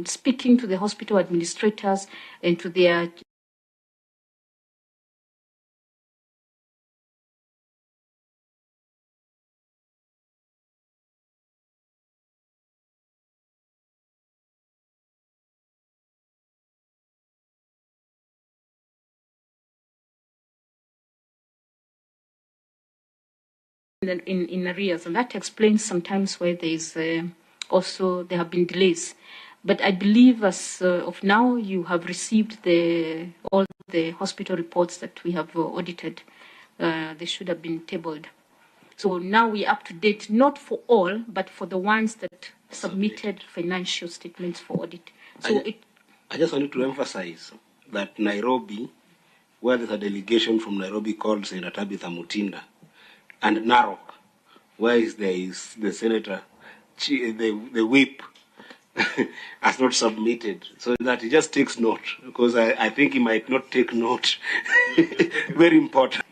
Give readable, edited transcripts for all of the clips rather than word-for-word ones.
speaking to the hospital administrators and to their in arrears, and that explains sometimes why there's also there have been delays. But I believe as of now, you have received all the hospital reports that we have audited. They should have been tabled. So now we're up to date, not for all, but for the ones that submitted financial statements for audit. So I just wanted to emphasize that Nairobi, where there's a delegation from Nairobi called Senator Tabitha Mutinda, and Narok, where there is the senator, the whip, has not submitted, so that he just takes note, because I think he might not take note. Very important.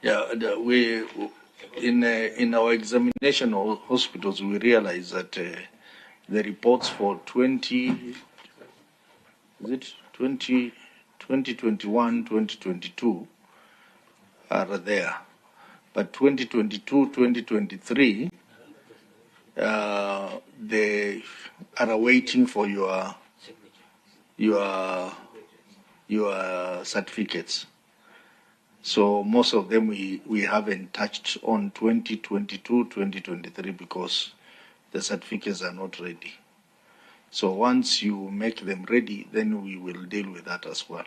Yeah, we in our examination of hospitals, we realize that the reports for 2021, 2022 are there. But 2022, 2023, they are waiting for your certificates. So most of them we haven't touched on 2022, 2023 because the certificates are not ready. So once you make them ready, then we will deal with that as well.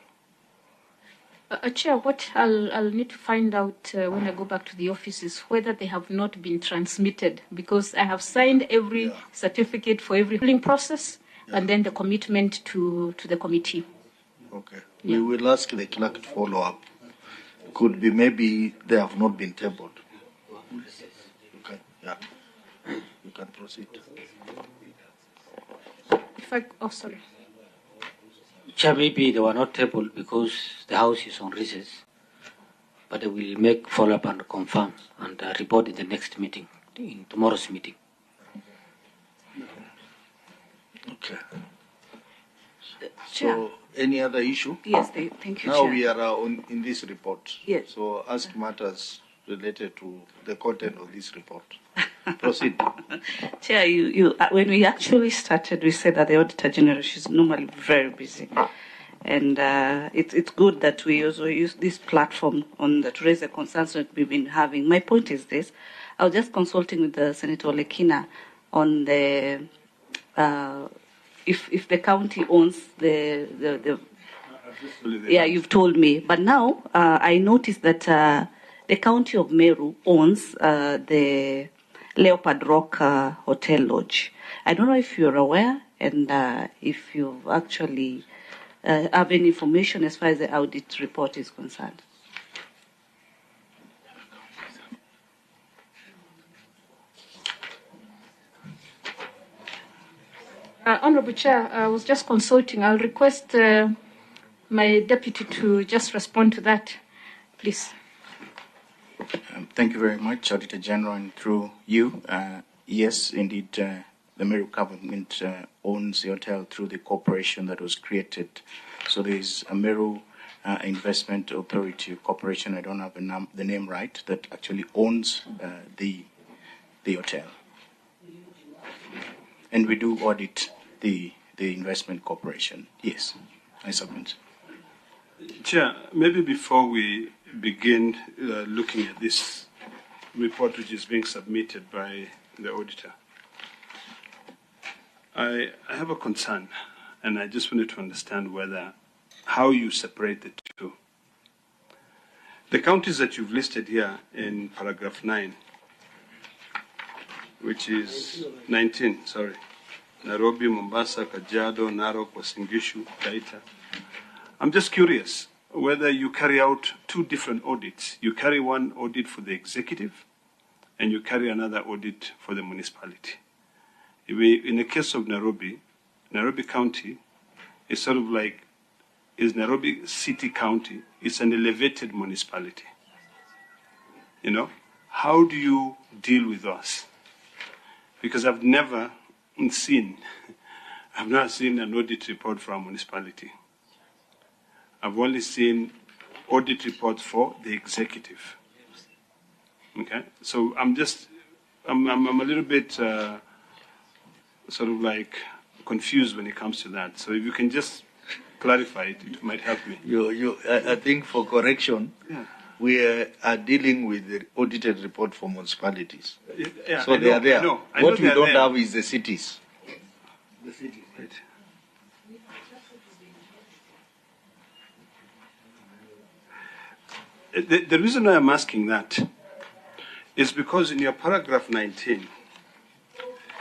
Chair, what I'll need to find out when I go back to the office is whether they have not been transmitted, because I have signed every certificate for every polling process and then the commitment to the committee. Okay. Yeah. We will ask the clerk to follow up. Could be maybe they have not been tabled. Okay, yeah. You can proceed. Sorry. Chair, maybe they were not tabled because the House is on recess, but they will make follow-up and confirm and report in the next meeting, in tomorrow's meeting. Okay. Chair. So, any other issue? Yes, thank you, Now Chair. we are in this report. Yes. So ask matters related to the content of this report. Proceed. Chair, when we actually started, we said that the Auditor General, she's normally very busy. And it's good that we also use this platform to raise the concerns that we've been having. My point is this. I was just consulting with the Senator Lekina on the if the county owns the yeah, you've told me. But now I noticed that the county of Meru owns the Leopard Rock Hotel Lodge. I don't know if you're aware and if you've actually have any information as far as the audit report is concerned. Honorable Chair, I was just consulting. I'll request my deputy to just respond to that, please. Thank you very much, Auditor General, and through you. Yes, indeed, the Meru government owns the hotel through the corporation that was created. So there is a Meru Investment Authority Corporation, I don't have the name right, that actually owns the hotel. And we do audit the investment corporation. Yes, I submit. Chair, maybe before we begin looking at this report which is being submitted by the auditor, I have a concern, and I just wanted to understand how you separate the two. The counties that you've listed here in paragraph 9, which is 19, sorry, Nairobi, Mombasa, Kajiado, Narok, Uasin Gishu, Taita. I'm just curious whether you carry out two different audits. You carry one audit for the executive, and you carry another audit for the municipality. In the case of Nairobi County is sort of like, is Nairobi City County, it's an elevated municipality. You know, how do you deal with us? Because I've never seen I've not seen an audit report from a municipality. I've only seen audit reports for the executive. Okay, so I'm a little bit sort of like confused when it comes to that. So if you can just clarify it, it might help me. I think for correction, Yeah. we are dealing with the audited report for municipalities. Yeah, So they are there. I know What we they are don't there. have is the cities. The cities, right. The reason why I'm asking that is because in your paragraph 19,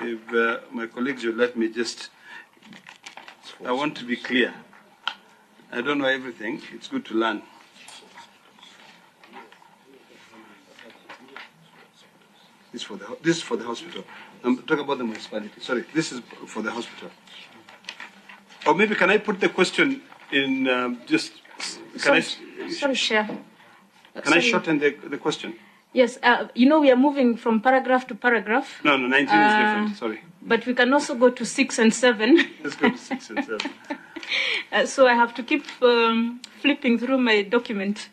if my colleagues will let me just, I want to be clear. I don't know everything. It's good to learn. This is for the hospital. I'm talking about the municipality. Sorry, this is for the hospital. Or maybe can I put the question in just? Sorry, Chair. Can I shorten the question? Yes, we are moving from paragraph to paragraph. No, 19 is different. Sorry. But we can also go to 6 and 7. Let's go to 6 and 7. So I have to keep flipping through my document.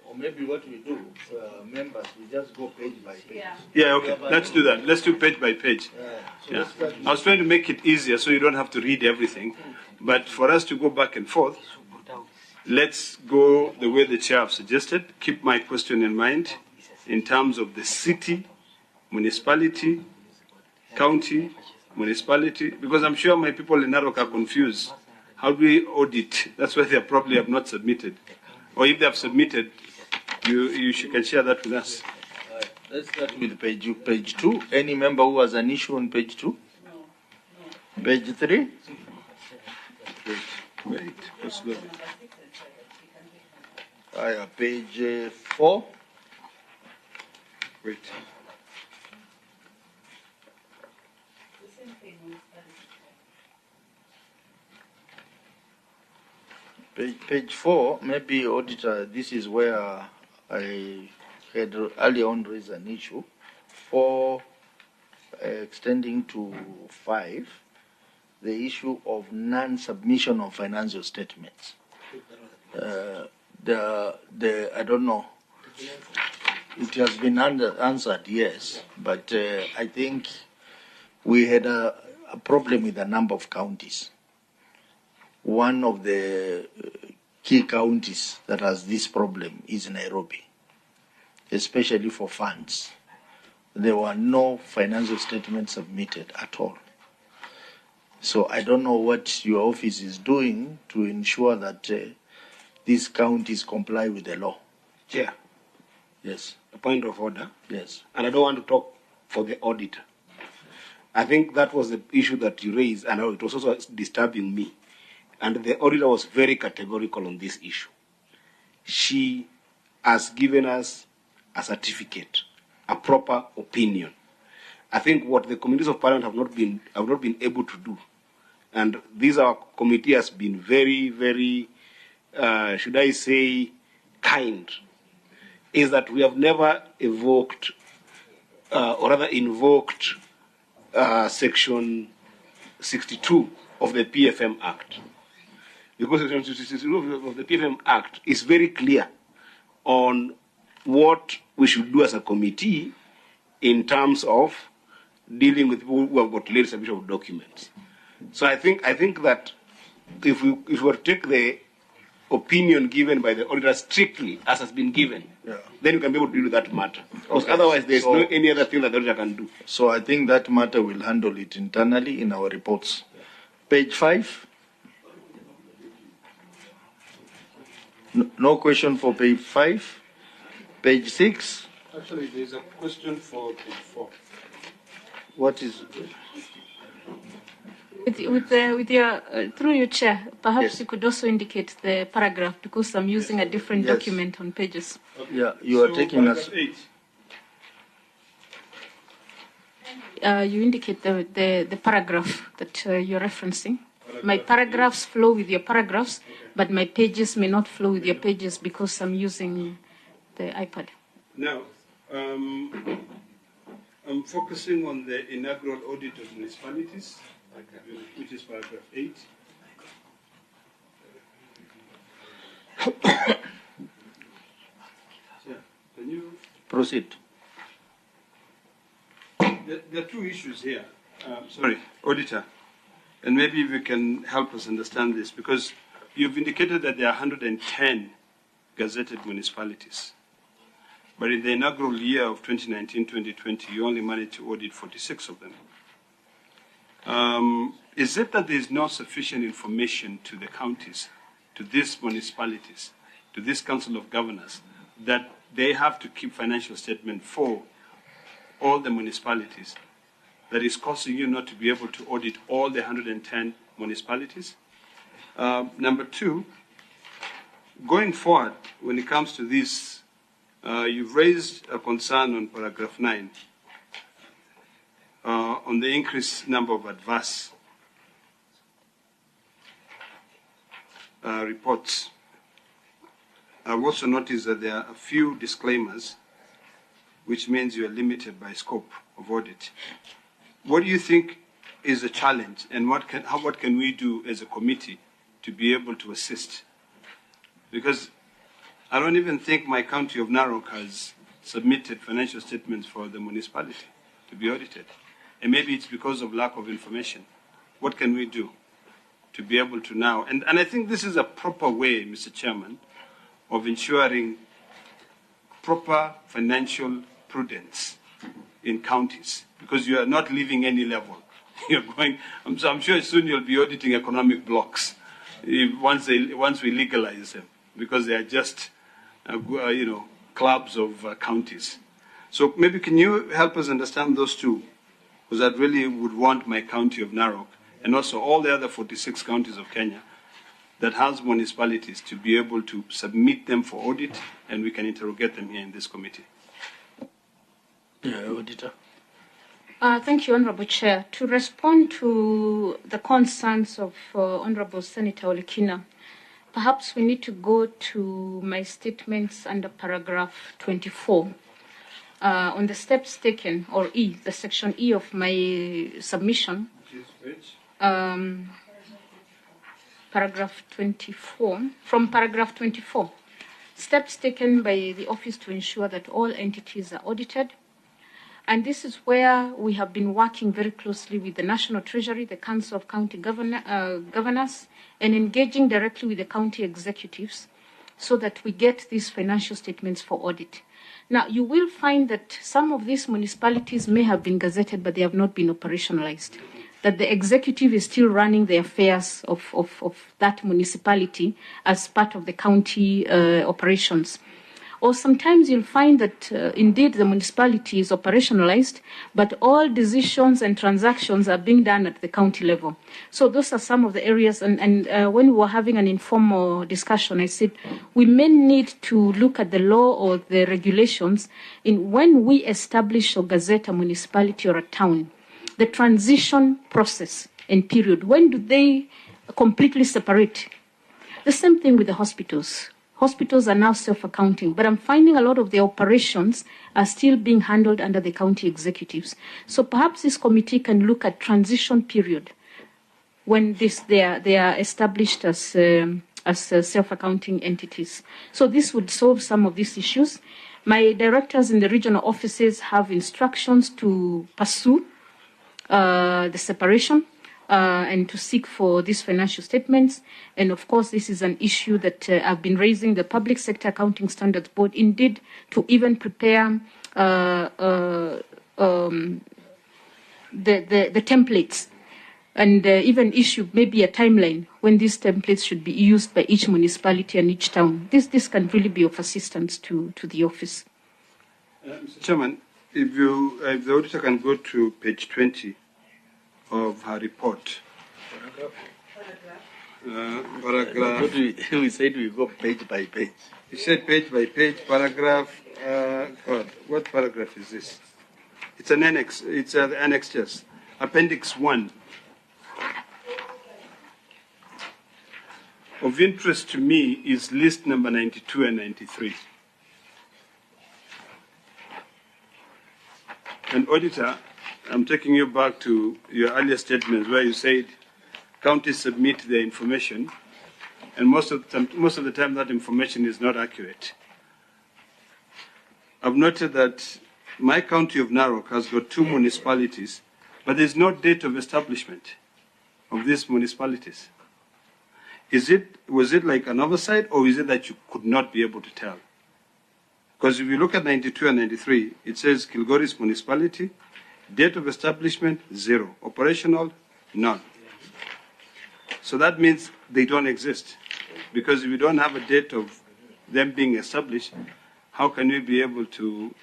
Or maybe what we do, members, we just go page by page. Yeah, okay. Let's do that. Let's do page by page. Yeah. I was trying to make it easier so you don't have to read everything. But for us to go back and forth, let's go the way the chair have suggested. Keep my question in mind in terms of the city, municipality, county, municipality, because I'm sure my people in Narok are confused. How do we audit? That's why they probably have not submitted. Or if they have submitted, you can share that with us. Let's start with page 2. Any member who has an issue on page 2? Page 3? Wait, let's go. Page 4? Wait. Page 4, maybe auditor, this is where I had earlier on raised an issue. 4 extending to 5, the issue of non-submission of financial statements. I don't know. It has been answered, yes, but I think we had a problem with a number of counties. One of the key counties that has this problem is Nairobi, especially for funds. There were no financial statements submitted at all. So I don't know what your office is doing to ensure that these counties comply with the law. Chair, Yes. a point of order. Yes. And I don't want to talk for the auditor. I think that was the issue that you raised, and it was also disturbing me. And the auditor was very categorical on this issue. She has given us a certificate, a proper opinion. I think what the committees of parliament have not been able to do, and this our committee has been very, very, should I say, kind, is that we have never evoked, or rather invoked, Section 62 of the PFM Act. Because Section 62 of the PFM Act is very clear on what we should do as a committee in terms of dealing with people who have got late submission of documents. So I think that if we were to take the opinion given by the auditor strictly as has been given, then you can be able to deal with that matter. Because otherwise there's no any other thing that the auditor can do. So I think that matter will handle it internally in our reports. Page 5. No question for page 5. Page 6. Actually, there's a question for page 4. What is With your through your chair, perhaps Yes. you could also indicate the paragraph because I'm using a different Yes. document on pages. Yeah, you are taking us. 8. You indicate the paragraph that you're referencing. My paragraphs flow with your paragraphs, but my pages may not flow with your pages because I'm using the iPad. Now, I'm focusing on the inaugural audit of municipalities, which is paragraph 8. Can you Proceed. There are two issues here. Sorry, Auditor, and maybe you can help us understand this, because you've indicated that there are 110 gazetted municipalities. But in the inaugural year of 2019-2020, you only managed to audit 46 of them. Is it that there is not sufficient information to the counties, to these municipalities, to this Council of Governors, that they have to keep financial statement for all the municipalities, that is causing you not to be able to audit all the 110 municipalities? Number two, going forward, when it comes to this, you've raised a concern on paragraph 9 on the increased number of adverse reports. I've also noticed that there are a few disclaimers, which means you are limited by scope of audit. What do you think is the challenge, and what can we do as a committee to be able to assist? Because I don't even think my county of Narok has submitted financial statements for the municipality to be audited. And maybe it's because of lack of information. What can we do to be able to now? And I think this is a proper way, Mr. Chairman, of ensuring proper financial prudence in counties, because you are not leaving any level. You're going, I'm sure soon you'll be auditing economic blocks once we legalize them, because they are just clubs of counties. So maybe can you help us understand those two? Because I really would want my county of Narok, and also all the other 46 counties of Kenya that has municipalities, to be able to submit them for audit, and we can interrogate them here in this committee. Auditor. Thank you, Honorable Chair. To respond to the concerns of Honorable Senator Olekina, perhaps we need to go to my statements under paragraph 24 on the steps taken, or E, the section E of my submission. Paragraph 24, from paragraph 24, steps taken by the office to ensure that all entities are audited. And this is where we have been working very closely with the National Treasury, the Council of County Governors, and engaging directly with the county executives so that we get these financial statements for audit. Now, you will find that some of these municipalities may have been gazetted, but they have not been operationalized, that the executive is still running the affairs of that municipality as part of the county operations. Or sometimes you'll find that indeed the municipality is operationalized, but all decisions and transactions are being done at the county level. So those are some of the areas. And when we were having an informal discussion, I said we may need to look at the law or the regulations in when we establish or gazette a municipality or a town, the transition process and period. When do they completely separate? The same thing with the hospitals. Hospitals are now self-accounting, but I'm finding a lot of the operations are still being handled under the county executives. So perhaps this committee can look at transition period when they are established as self-accounting entities. So this would solve some of these issues. My directors in the regional offices have instructions to pursue the separation and to seek for these financial statements. And of course, this is an issue that I've been raising the Public Sector Accounting Standards Board, indeed, to even prepare the templates and even issue maybe a timeline when these templates should be used by each municipality and each town. This can really be of assistance to the office. Mr. Chairman, if the auditor can go to page 20 of her report. Paragraph. We said we go page by page. You said page by page, paragraph. God, what paragraph is this? It's an annex. It's the annexures. Appendix 1. Of interest to me is list number 92 and 93. And Auditor, I'm taking you back to your earlier statements where you said counties submit their information, and most of the time that information is not accurate. I've noted that my county of Narok has got 2 municipalities, but there's no date of establishment of these municipalities. Was it like an oversight, or is it that you could not be able to tell? Because if you look at 92 and 93, it says Kilgoris municipality, date of establishment, 0. Operational, none. So that means they don't exist. Because if you don't have a date of them being established, how can we be able to...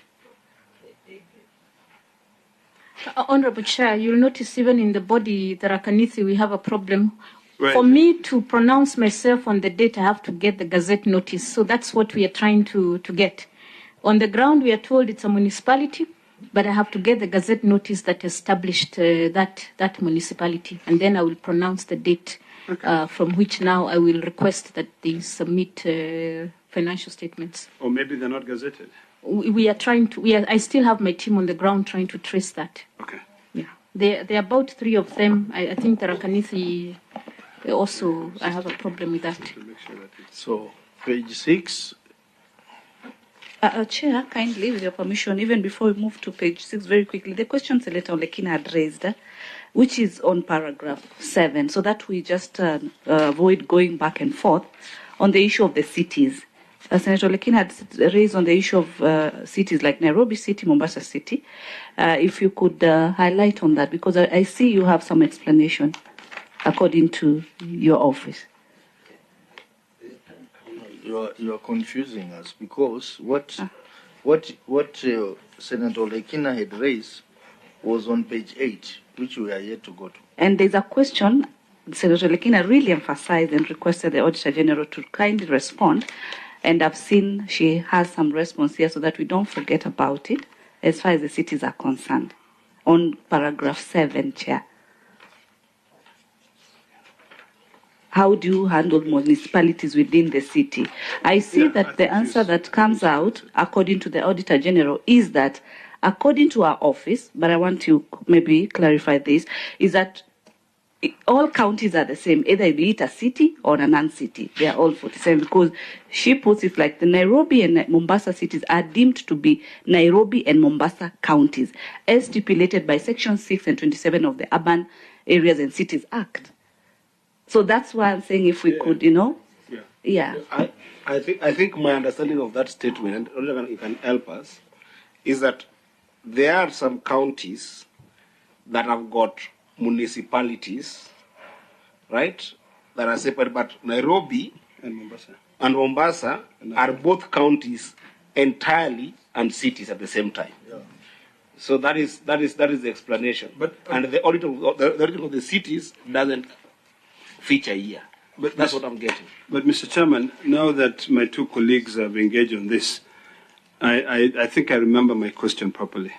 Honorable Chair, you'll notice even in the body, the Rakanithi, we have a problem. Right. For me to pronounce myself on the date, I have to get the Gazette notice. So that's what we are trying to get. On the ground, we are told it's a municipality, but I have to get the Gazette notice that established that municipality. And then I will pronounce the date, from which now I will request that they submit financial statements. Or maybe they're not gazetted. We are trying to, I still have my team on the ground trying to trace that. Okay. Yeah. There are about 3 of them. I think the Rakanithi also, I have a problem with that. So, page 6. Chair, kindly, with your permission, even before we move to page 6 very quickly, the question Senator Lekina had raised, which is on paragraph 7, so that we just avoid going back and forth on the issue of the cities. Senator Lekina had raised on the issue of cities like Nairobi City, Mombasa City. If you could highlight on that, because I see you have some explanation according to your office. You are confusing us, because what Senator Lekina had raised was on page 8, which we are yet to go to. And there's a question Senator Lekina really emphasized and requested the Auditor General to kindly respond. And I've seen she has some response here so that we don't forget about it as far as the cities are concerned. On paragraph 7, Chair. How do you handle municipalities within the city? I see that the answer that comes out, according to the Auditor General, is that, according to our office, but I want to maybe clarify this, is that all counties are the same, either be it a city or a non-city. They are all 47, because she puts it like the Nairobi and Mombasa cities are deemed to be Nairobi and Mombasa counties, as stipulated by Section 6 and 27 of the Urban Areas and Cities Act. So that's why I'm saying if we could, Yeah. I think my understanding of that statement, and it can help us, is that there are some counties that have got municipalities, right, that are separate, but Nairobi and Mombasa are both counties entirely and cities at the same time. Yeah. So that is the explanation. And the audit of the cities doesn't feature here. But that's what I'm getting. But Mr. Chairman, now that my 2 colleagues have engaged on this, I think I remember my question properly.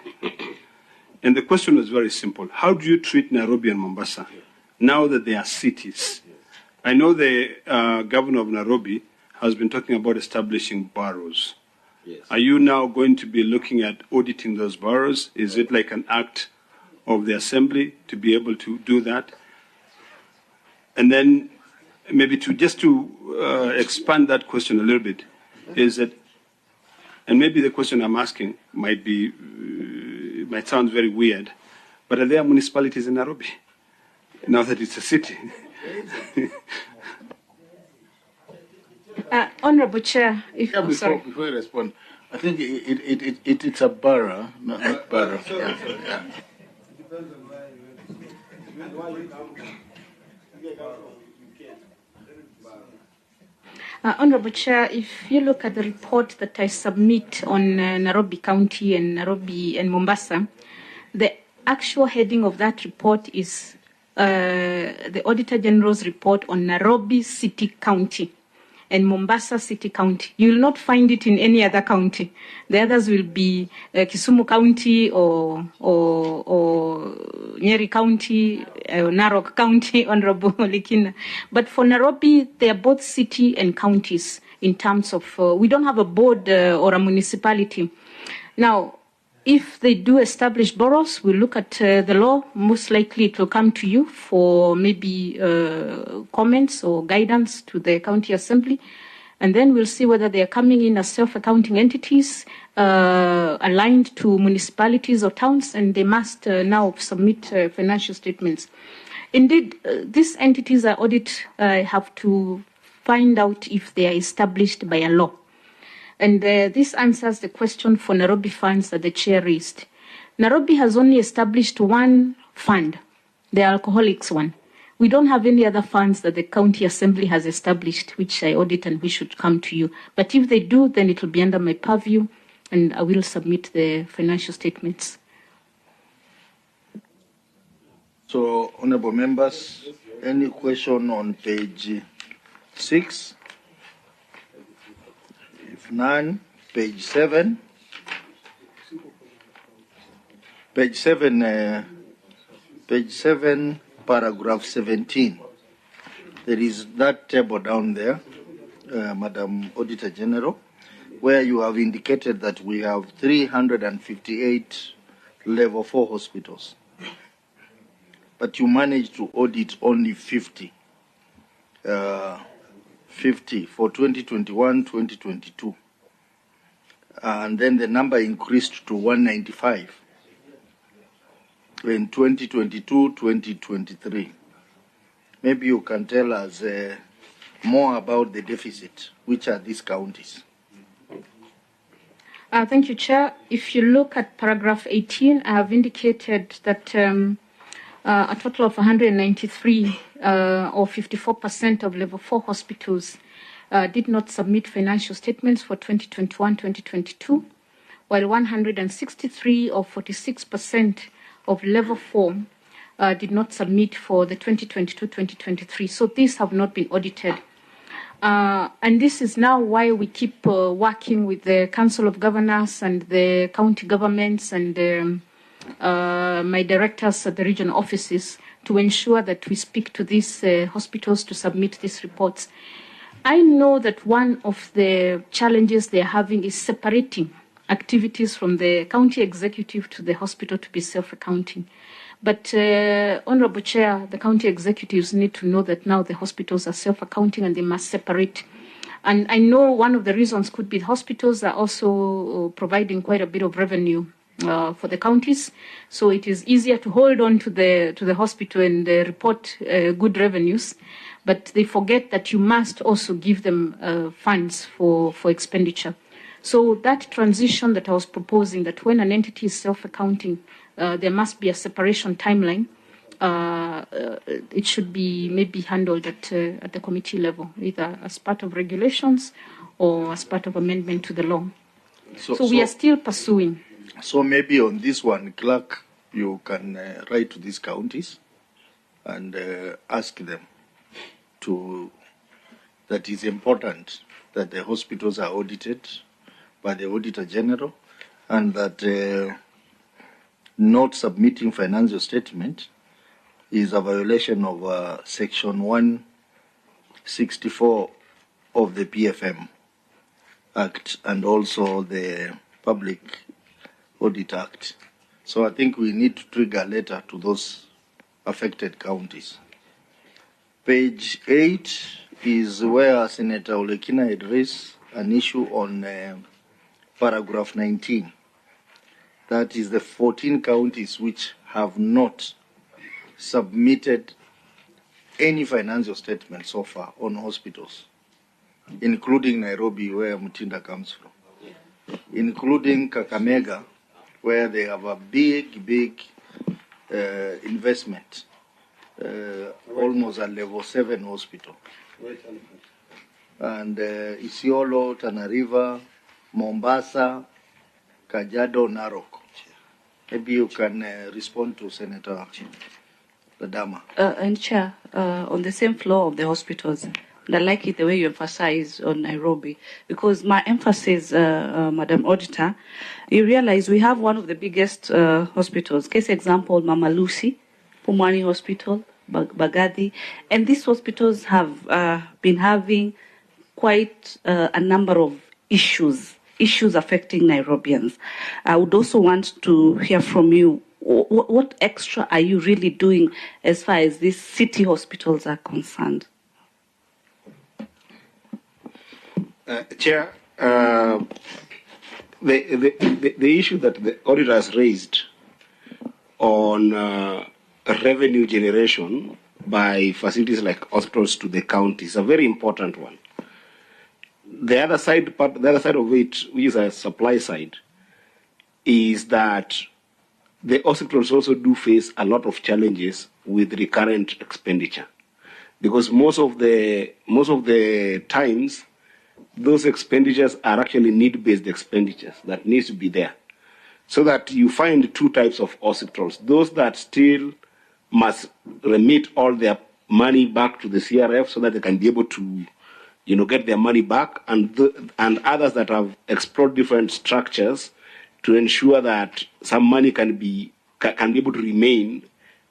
And the question was very simple. How do you treat Nairobi and Mombasa now that they are cities? I know the governor of Nairobi has been talking about establishing boroughs. Yes. Are you now going to be looking at auditing those boroughs? Is it like an act of the assembly to be able to do that? And then maybe to expand that question a little bit, is that, and maybe the question I'm asking might sound very weird, but are there municipalities in Nairobi now that it's a city? Honorable Chair, before you respond, I think it's a borough, not borough. Yeah. Honorable Chair, if you look at the report that I submit on Nairobi County and Nairobi and Mombasa, the actual heading of that report is the Auditor General's report on Nairobi City County and Mombasa City County. You will not find it in any other county. The others will be Kisumu County or Nyeri County, Narok County, Honorable Lekina. But for Nairobi, they are both city and counties in terms of, we don't have a board or a municipality. Now, If they do establish boroughs, we'll look at the law. Most likely it will come to you for maybe comments or guidance to the county assembly. And then we'll see whether they are coming in as self-accounting entities aligned to municipalities or towns, and they must now submit financial statements. Indeed, these entities are have to find out if they are established by a law. And this answers the question for Nairobi funds that the chair raised. Nairobi has only established one fund, the alcoholics one. We don't have any other funds that the county assembly has established, which I audit and we should come to you. But if they do, then it will be under my purview, and I will submit the financial statements. So, honorable members, any question on page 6? If none, page 7. Page 7, paragraph 17. There is that table down there, Madam Auditor General, where you have indicated that we have 358 level 4 hospitals. But you managed to audit only 50. 50 for 2021-2022. And then the number increased to 195 in 2022-2023. Maybe you can tell us more about the deficit. Which are these counties? Thank you, Chair. If you look at paragraph 18, I have indicated that a total of 193 or 54% of level 4 hospitals did not submit financial statements for 2021-2022, while 163 or 46% of level 4 did not submit for the 2022-2023. So these have not been audited. And this is now why we keep working with the Council of Governors and the county governments and my directors at the regional offices to ensure that we speak to these hospitals to submit these reports. I know that one of the challenges they're having is separating activities from the county executive to the hospital to be self-accounting. But Honorable Chair, the county executives need to know that now the hospitals are self-accounting and they must separate. And I know one of the reasons could be the hospitals are also providing quite a bit of revenue for the counties, so it is easier to hold on to the hospital and report good revenues, but they forget that you must also give them funds for expenditure. So that transition that I was proposing, that when an entity is self-accounting, there must be a separation timeline. It should be maybe handled at the committee level, either as part of regulations or as part of amendment to the law. So we are still pursuing. So maybe on this one, clerk, you can write to these counties and ask them that is important that the hospitals are audited by the Auditor General, and that not submitting financial statement is a violation of Section 164 of the PFM Act and also the Public Audit Act. So I think we need to trigger a letter to those affected counties. Page 8 is where Senator Olekina had raised an issue on paragraph 19. That is the 14 counties which have not submitted any financial statement so far on hospitals, including Nairobi, where Mutinda comes from, including Kakamega, where they have a big investment, almost a level 7 hospital. And Isiolo, Tana River, Mombasa, Kajiado, Narok. Maybe you can respond to Senator Ladama. And Chair, on the same floor of the hospitals, and I like it the way you emphasize on Nairobi, because my emphasis, Madam Auditor, you realize we have one of the biggest hospitals. Case example, Mama Lucy, Pumwani Hospital, Bagadi, and these hospitals have been having quite a number of issues issues affecting Nairobians. I would also want to hear from you, what extra are you really doing as far as these city hospitals are concerned? Chair, the issue that the auditor has raised on revenue generation by facilities like hospitals to the county is a very important one. The other side of it, which is a supply side, is that the hospitals also do face a lot of challenges with recurrent expenditure, because most of the times those expenditures are actually need-based expenditures that needs to be there. So that you find two types of hospitals: those that still must remit all their money back to the CRF so that they can be able to, get their money back, and others that have explored different structures to ensure that some money can be able to remain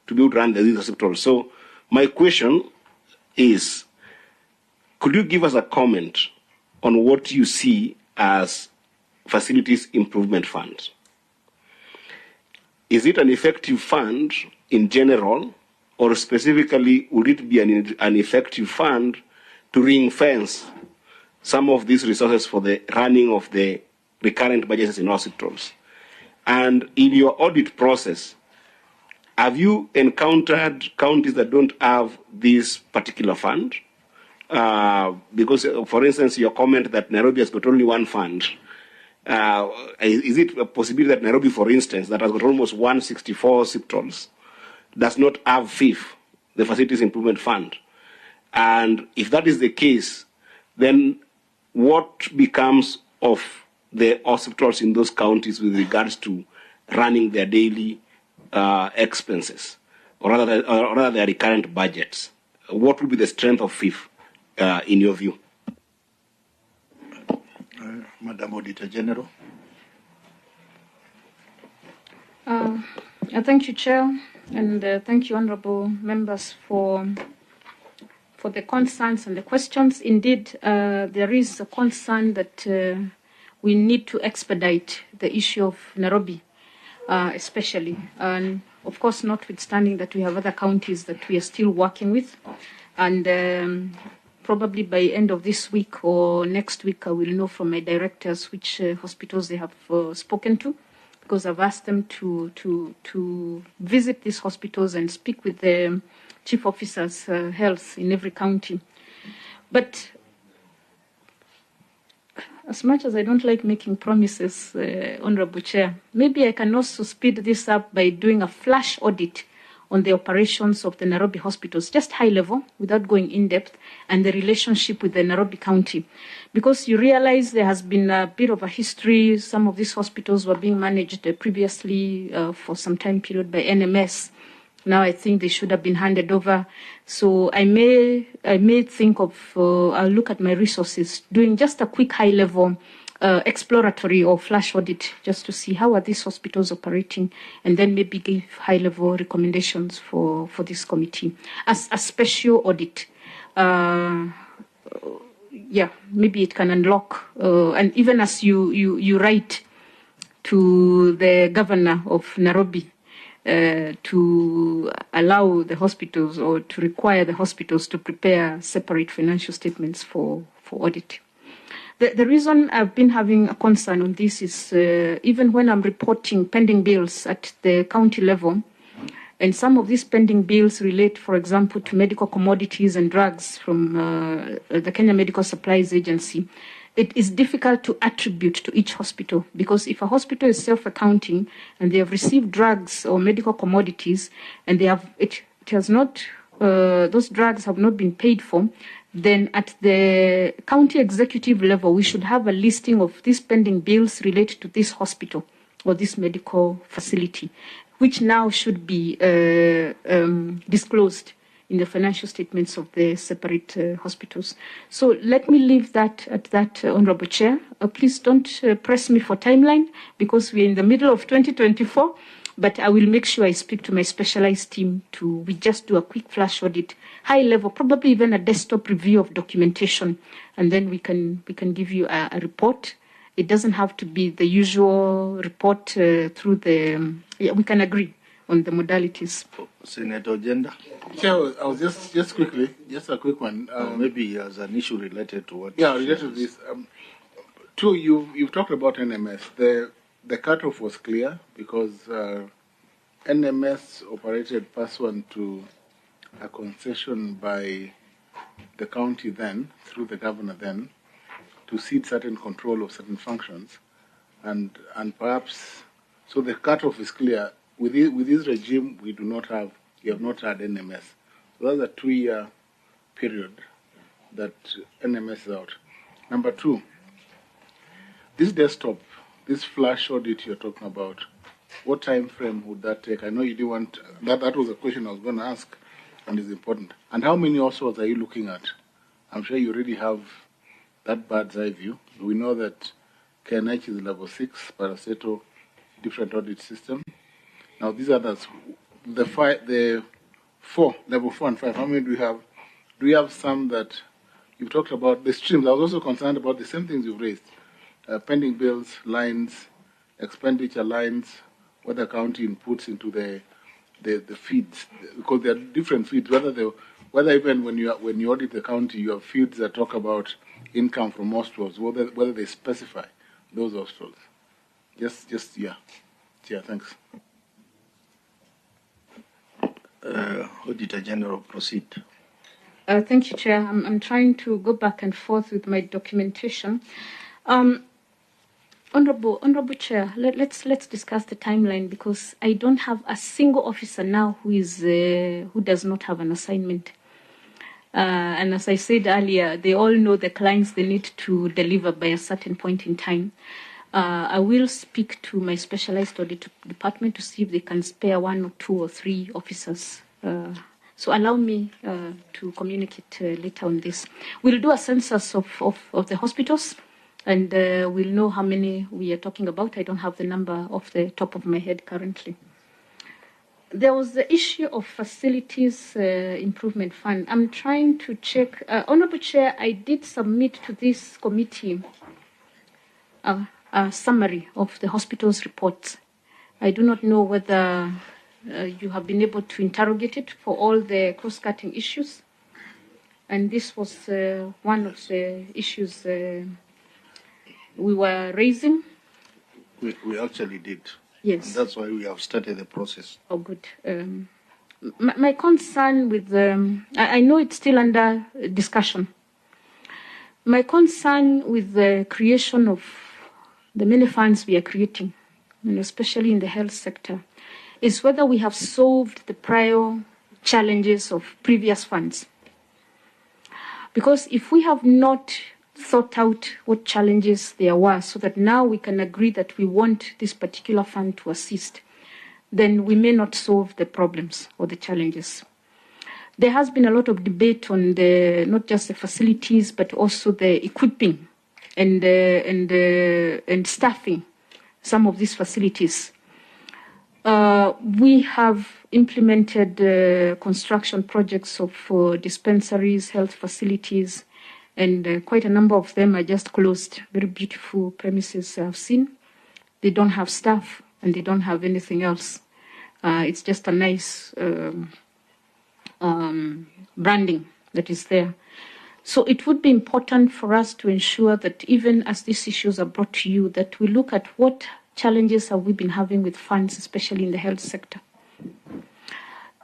to be able to run these hospitals. So my question is, could you give us a comment on what you see as facilities improvement fund? Is it an effective fund in general, or specifically would it be an effective fund to ring-fence some of these resources for the running of the recurrent budgets in hospitals? And in your audit process, have you encountered counties that don't have this particular fund? Because, for instance, your comment that Nairobi has got only one fund, is it a possibility that Nairobi, for instance, that has got almost 164 hospitals, does not have FIF, the Facilities Improvement Fund? And if that is the case, then what becomes of the hospitals in those counties with regards to running their daily expenses, or rather their recurrent budgets? What will be the strength of FIF in your view? Madam Auditor General. Thank you, Chair, and thank you, honourable members, for the concerns and the questions. Indeed, there is a concern that we need to expedite the issue of Nairobi, especially, and of course, notwithstanding that we have other counties that we are still working with, and probably by end of this week or next week, I will know from my directors which hospitals they have spoken to, because I've asked them to visit these hospitals and speak with the chief officers health in every county. But as much as I don't like making promises, Honorable Chair, maybe I can also speed this up by doing a flash audit on the operations of the Nairobi hospitals, just high level, without going in depth, and the relationship with the Nairobi County. Because you realize there has been a bit of a history. Some of these hospitals were being managed previously for some time period by NMS. Now I think they should have been handed over. So I may think of, I'll look at my resources, doing just a quick high level exploratory or flash audit, just to see how are these hospitals operating, and then maybe give high level recommendations for this committee as a special audit. Yeah, maybe it can unlock, and even as you write to the governor of Nairobi, to allow the hospitals or to require the hospitals to prepare separate financial statements for audit. The reason I've been having a concern on this is even when I'm reporting pending bills at the county level, and some of these pending bills relate, for example, to medical commodities and drugs from the Kenya Medical Supplies Agency, it is difficult to attribute to each hospital, because if a hospital is self-accounting and they have received drugs or medical commodities and they have it has not those drugs have not been paid for, then at the county executive level we should have a listing of these pending bills related to this hospital or this medical facility, which now should be disclosed in the financial statements of the separate hospitals. So let me leave that at that, Honourable Chair. Please don't press me for timeline, because we're in the middle of 2024, but I will make sure I speak to my specialized team we just do a quick flash audit, high level, probably even a desktop review of documentation, and then we can give you a report It doesn't have to be the usual report through the. Yeah, we can agree on the modalities. Senator Agenda. Chair, I was just quickly, just a quick one. Maybe as an issue related to what. Yeah, related to this. Two, you've talked about NMS. The cutoff was clear because NMS operated pursuant to a concession by the county then, through the governor then, to cede certain control of certain functions, and perhaps so the cutoff is clear. With this regime, we have not had NMS. So that's a 2-year period that NMS is out. Number two, this desktop, this flash audit you're talking about, what time frame would that take? I know you didn't want that was a question I was going to ask, and it's important. And how many households are you looking at? I'm sure you already have that bird's eye view. We know that KNH is level 6, Paraceto, different audit system. Now these others, the 4, level 4 and 5, how many do we have? Do we have some that you've talked about? The streams, I was also concerned about the same things you've raised. Pending bills, lines, expenditure lines, what the county inputs into the feeds, because there are different feeds. Whether even when you audit the county, you have feeds that talk about income from hospitals, whether they specify those hospitals. Yeah, thanks. Auditor General, proceed. Thank you, Chair. I'm trying to go back and forth with my documentation. Honorable Chair, let's discuss the timeline, because I don't have a single officer now who does not have an assignment. And as I said earlier, they all know the clients they need to deliver by a certain point in time. I will speak to my specialized audit department to see if they can spare 1 or 2 or 3 officers. So allow me to communicate later on this. We'll do a census of the hospitals, and we'll know how many we are talking about. I don't have the number off the top of my head currently. There was the issue of facilities improvement fund. I'm trying to check. Honorable Chair, I did submit to this committee a summary of the hospital's reports. I do not know whether you have been able to interrogate it for all the cross-cutting issues. And this was one of the issues we were raising. We actually did. Yes. And that's why we have started the process. Oh, good. My concern with I know it's still under discussion. My concern with the creation of the many funds we are creating, especially in the health sector, is whether we have solved the prior challenges of previous funds. Because if we have not thought out what challenges there were, so that now we can agree that we want this particular fund to assist, then we may not solve the problems or the challenges. There has been a lot of debate on not just the facilities, but also the equipping and staffing some of these facilities. We have implemented construction projects of dispensaries, health facilities, and quite a number of them are just closed. Very beautiful premises I've seen. They don't have staff and they don't have anything else. It's just a nice branding that is there. So it would be important for us to ensure that even as these issues are brought to you, that we look at what challenges have we been having with funds, especially in the health sector.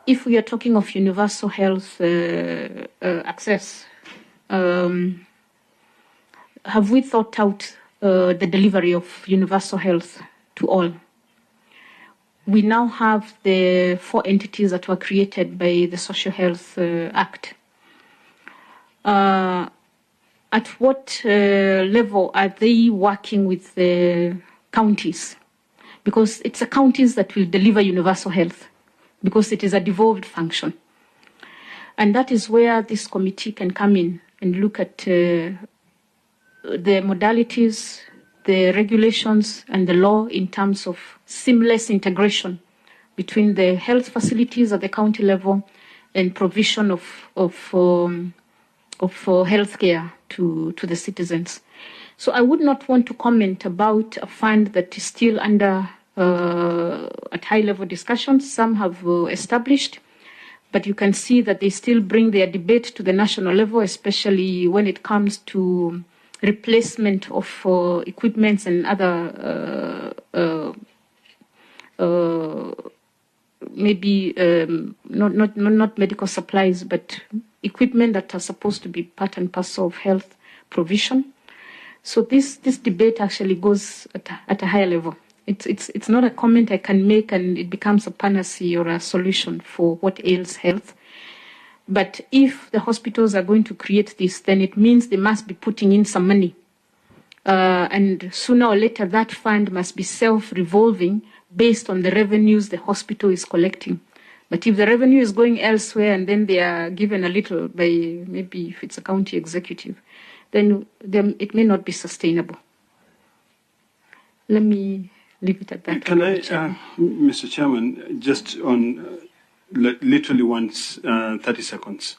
If we are talking of universal health access, have we thought out the delivery of universal health to all? We now have the 4 entities that were created by the Social Health Act. At what level are they working with the counties? Because it's the counties that will deliver universal health, because it is a devolved function. And that is where this committee can come in and look at the modalities, the regulations, and the law in terms of seamless integration between the health facilities at the county level and provision of health care to the citizens. So I would not want to comment about a fund that is still under at high-level discussions. Some have established, but you can see that they still bring their debate to the national level, especially when it comes to replacement of equipments and other maybe not medical supplies, but equipment that are supposed to be part and parcel of health provision. So this debate actually goes at a higher level. It's not a comment I can make and it becomes a panacea or a solution for what ails health. But if the hospitals are going to create this, then it means they must be putting in some money. And sooner or later, that fund must be self-revolving based on the revenues the hospital is collecting. But if the revenue is going elsewhere and then they are given a little by maybe if it's a county executive, then it may not be sustainable. Let me leave it at that. Can I, Mr. Chairman, just on literally once 30 seconds.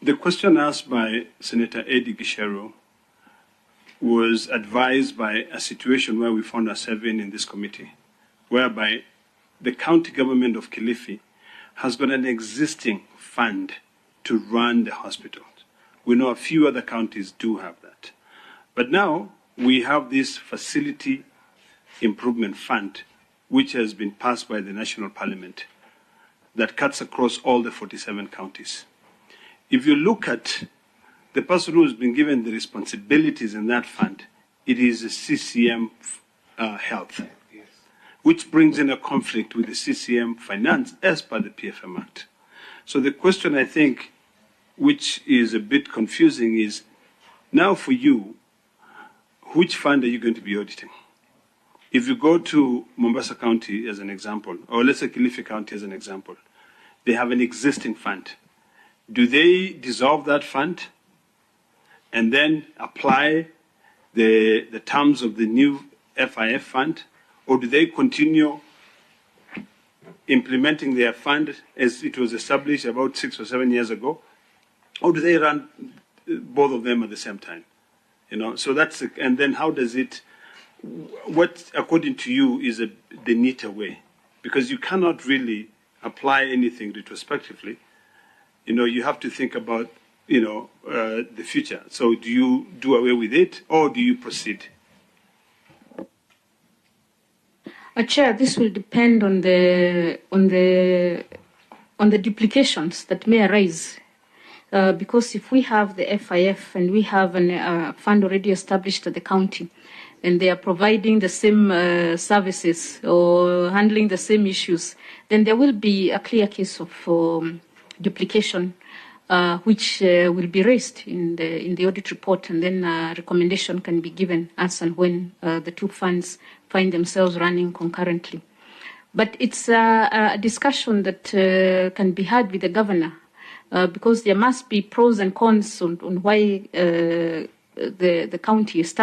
The question asked by Senator Eddie Gishero was advised by a situation where we found ourselves in this committee, whereby the county government of Kilifi has got an existing fund to run the hospitals. We know a few other counties do have that. But now we have this facility improvement fund, which has been passed by the National Parliament, that cuts across all the 47 counties. If you look at the person who has been given the responsibilities in that fund, it is the CCM Health, which brings in a conflict with the CCM Finance as per the PFM Act. So the question, I think, which is a bit confusing is, now for you, which fund are you going to be auditing? If you go to Mombasa County as an example, or let's say Kilifi County as an example, they have an existing fund. Do they dissolve that fund and then apply the terms of the new FIF fund, or do they continue implementing their fund as it was established about 6 or 7 years ago, or do they run both of them at the same time? You know, so that's and then how does it? What, according to you, is the neater way? Because you cannot really apply anything retrospectively. You know, you have to think about, you know, the future. So do you do away with it, or do you proceed? Chair, this will depend on the duplications that may arise. Because if we have the FIF and we have a fund already established at the county, and they are providing the same services or handling the same issues, then there will be a clear case of duplication, which will be raised in the audit report, and then a recommendation can be given as and when the two funds find themselves running concurrently. But it's a discussion that can be had with the governor, because there must be pros and cons on why the county established